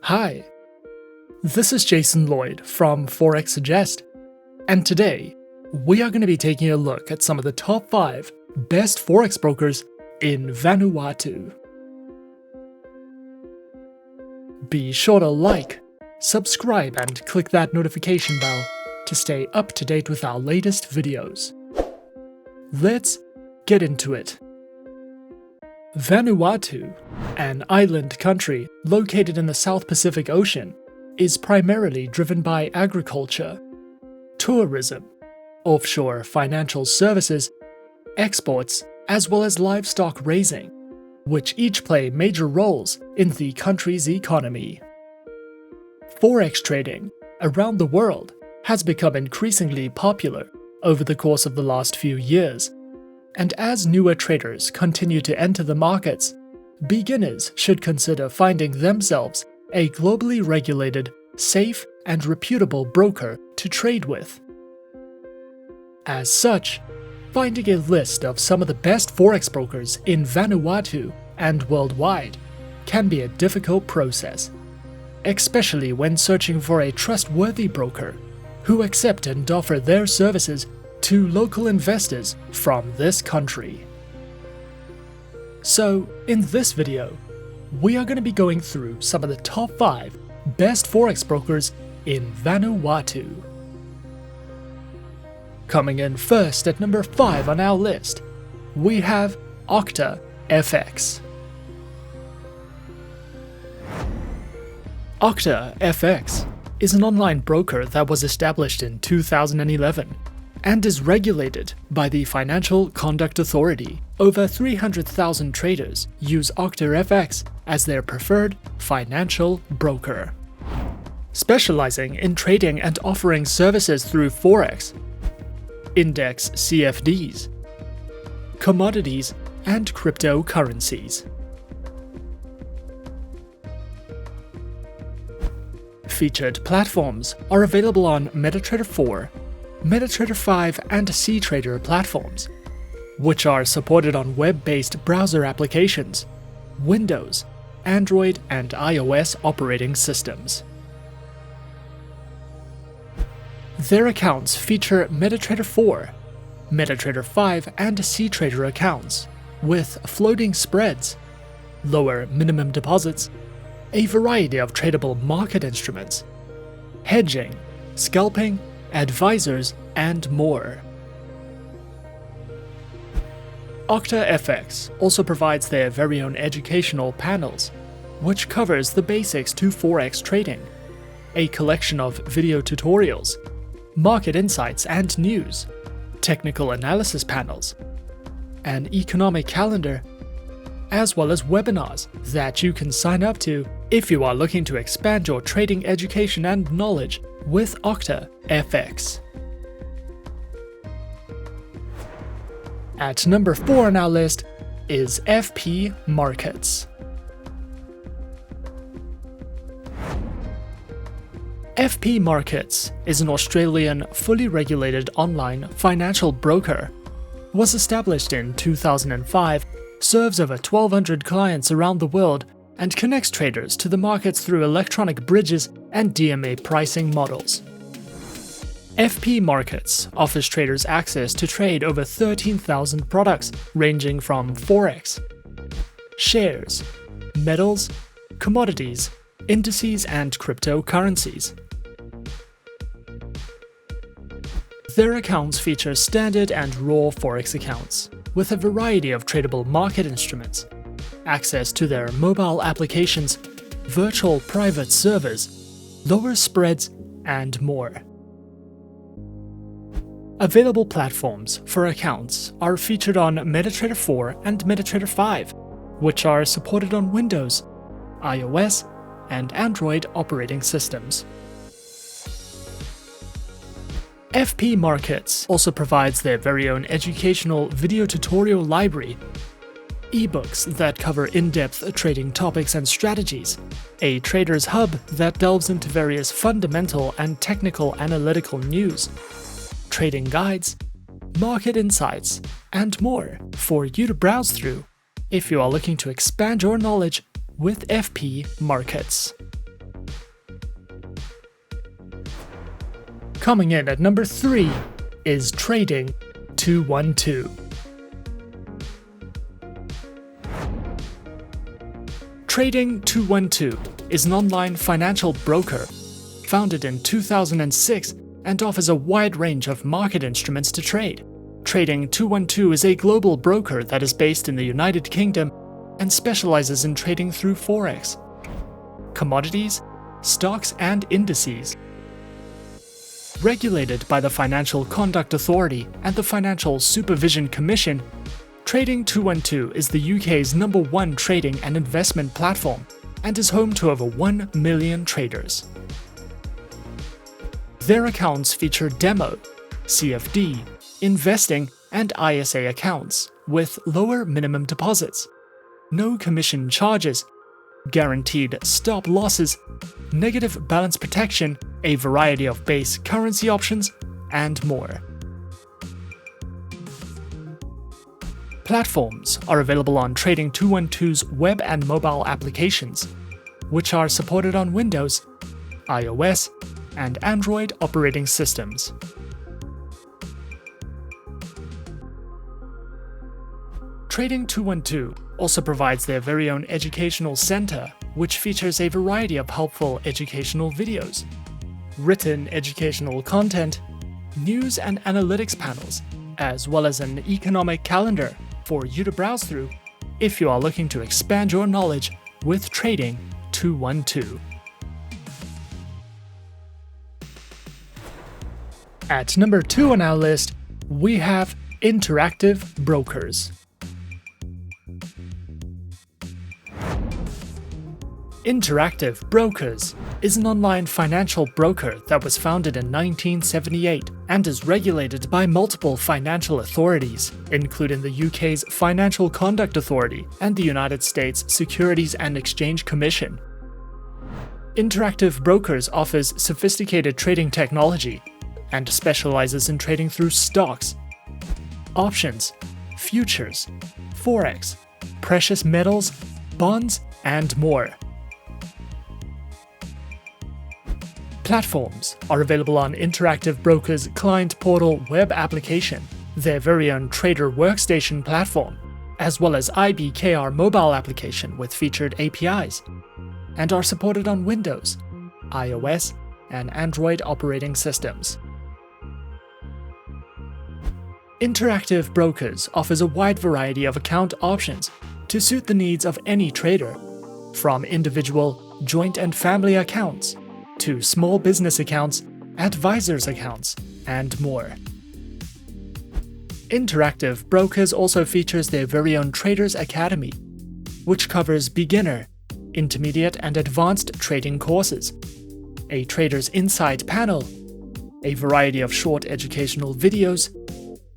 Hi, this is Jason Lloyd from Forexsuggest, and today we are going to be taking a look at some of the top 5 best Forex brokers in Vanuatu. Be sure to like, subscribe, and click that notification bell to stay up to date with our latest videos. Let's get into it. Vanuatu, an island country located in the South Pacific Ocean, is primarily driven by agriculture, tourism, offshore financial services, exports, as well as livestock raising, which each play major roles in the country's economy. Forex trading around the world has become increasingly popular over the course of the last few years, and as newer traders continue to enter the markets, beginners should consider finding themselves a globally regulated, safe, and reputable broker to trade with. As such, finding a list of some of the best Forex brokers in Vanuatu and worldwide can be a difficult process, especially when searching for a trustworthy broker who accept and offer their services to local investors from this country. So, in this video, we are going to be going through some of the top 5 best Forex brokers in Vanuatu. Coming in first at number 5 on our list, we have Octa FX. Octa FX is an online broker that was established in 2011 and is regulated by the Financial Conduct Authority. Over 300,000 traders use Octa FX as their preferred financial broker. Specializing in trading and offering services through Forex, index CFDs, commodities, and cryptocurrencies. Featured platforms are available on MetaTrader 4, MetaTrader 5, and cTrader platforms, which are supported on web-based browser applications, Windows, Android, and iOS operating systems. Their accounts feature MetaTrader 4, MetaTrader 5, and cTrader accounts, with floating spreads, lower minimum deposits, a variety of tradable market instruments, hedging, scalping, advisors, and more. Octa FX also provides their very own educational panels, which covers the basics to Forex trading, a collection of video tutorials, market insights and news, technical analysis panels, an economic calendar, as well as webinars that you can sign up to if you are looking to expand your trading education and knowledge with Octa FX. At number 4 on our list is FP Markets. FP Markets is an Australian fully regulated online financial broker. Was established in 2005, serves over 1,200 clients around the world, and connects traders to the markets through electronic bridges and DMA pricing models. FP Markets offers traders access to trade over 13,000 products ranging from Forex, shares, metals, commodities, indices, and cryptocurrencies. Their accounts feature standard and raw Forex accounts, with a variety of tradable market instruments, access to their mobile applications, virtual private servers, lower spreads, and more. Available platforms for accounts are featured on MetaTrader 4 and MetaTrader 5, which are supported on Windows, iOS, and Android operating systems. FP Markets also provides their very own educational video tutorial library, ebooks that cover in-depth trading topics and strategies, a trader's hub that delves into various fundamental and technical analytical news, trading guides, market insights, and more for you to browse through if you are looking to expand your knowledge with FP Markets. Coming in at number 3 is Trading 212. Trading 212 is an online financial broker founded in 2006 and offers a wide range of market instruments to trade. Trading 212 is a global broker that is based in the United Kingdom and specializes in trading through Forex, commodities, stocks, and indices. Regulated by the Financial Conduct Authority and the Financial Supervision Commission, Trading 212 is the UK's #1 trading and investment platform and is home to over 1 million traders. Their accounts feature demo, CFD, investing, and ISA accounts with lower minimum deposits, no commission charges, guaranteed stop losses, negative balance protection, a variety of base currency options, and more. Platforms are available on Trading 212's web and mobile applications, which are supported on Windows, iOS, and Android operating systems. Trading 212 also provides their very own educational center, which features a variety of helpful educational videos, written educational content, news and analytics panels, as well as an economic calendar for you to browse through if you are looking to expand your knowledge with Trading 212. At number 2 on our list, we have Interactive Brokers. Interactive Brokers is an online financial broker that was founded in 1978 and is regulated by multiple financial authorities, including the UK's Financial Conduct Authority and the United States Securities and Exchange Commission. Interactive Brokers offers sophisticated trading technology and specializes in trading through stocks, options, futures, Forex, precious metals, bonds, and more. Platforms are available on Interactive Brokers' client portal web application, their very own Trader workstation platform, as well as IBKR mobile application with featured APIs, and are supported on Windows, iOS, and Android operating systems. Interactive Brokers offers a wide variety of account options to suit the needs of any trader, from individual, joint and family accounts, to small business accounts, advisors accounts, and more. Interactive Brokers also features their very own Traders Academy, which covers beginner, intermediate, and advanced trading courses, a Traders Insight panel, a variety of short educational videos,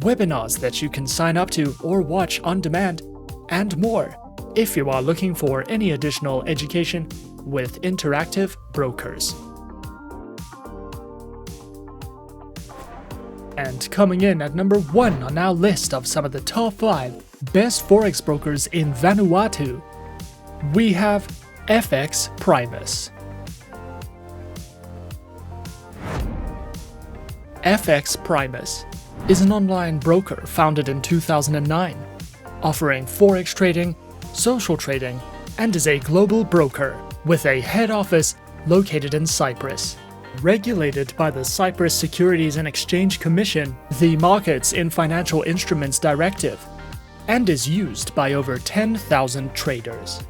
webinars that you can sign up to or watch on demand, and more if you are looking for any additional education with Interactive Brokers. And coming in at number 1 on our list of some of the top 5 best Forex brokers in Vanuatu, we have FXPrimus. FXPrimus is an online broker founded in 2009, offering Forex trading, social trading, and is a global broker with a head office located in Cyprus. Regulated by the Cyprus Securities and Exchange Commission, the Markets in Financial Instruments Directive, and is used by over 10,000 traders.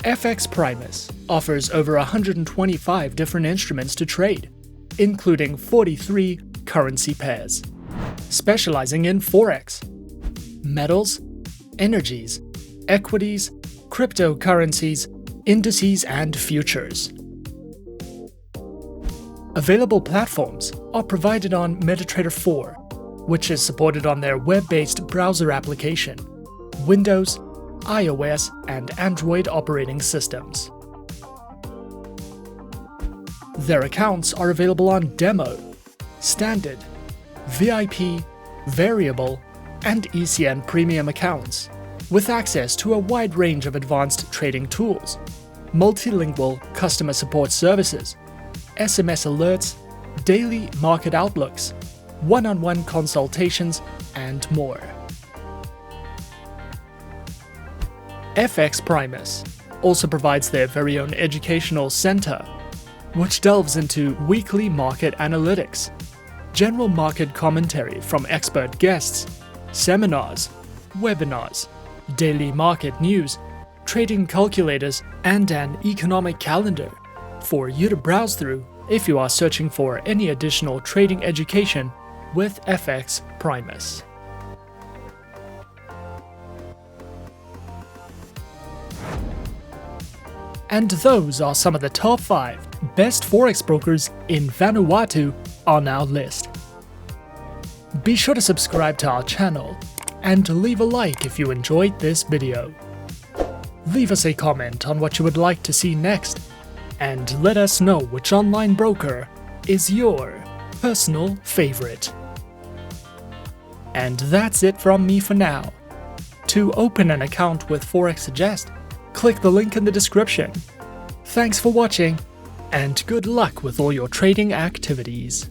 FXPrimus offers over 125 different instruments to trade, including 43 currency pairs, specializing in Forex, metals, energies, equities, cryptocurrencies, indices, and futures. Available platforms are provided on MetaTrader 4, which is supported on their web-based browser application, Windows, iOS, and Android operating systems. Their accounts are available on Demo, Standard, VIP, Variable, and ECN Premium accounts, with access to a wide range of advanced trading tools, multilingual customer support services, SMS alerts, daily market outlooks, one-on-one consultations, and more. FXPrimus also provides their very own educational center, which delves into weekly market analytics, general market commentary from expert guests, seminars, webinars, daily market news, trading calculators, and an economic calendar for you to browse through if you are searching for any additional trading education with FXPrimus. And those are some of the top 5 best Forex brokers in Vanuatu on our list. Be sure to subscribe to our channel and leave a like if you enjoyed this video. Leave us a comment on what you would like to see next, and let us know which online broker is your personal favorite. And that's it from me for now. To open an account with Forexsuggest, click the link in the description. Thanks for watching, and good luck with all your trading activities.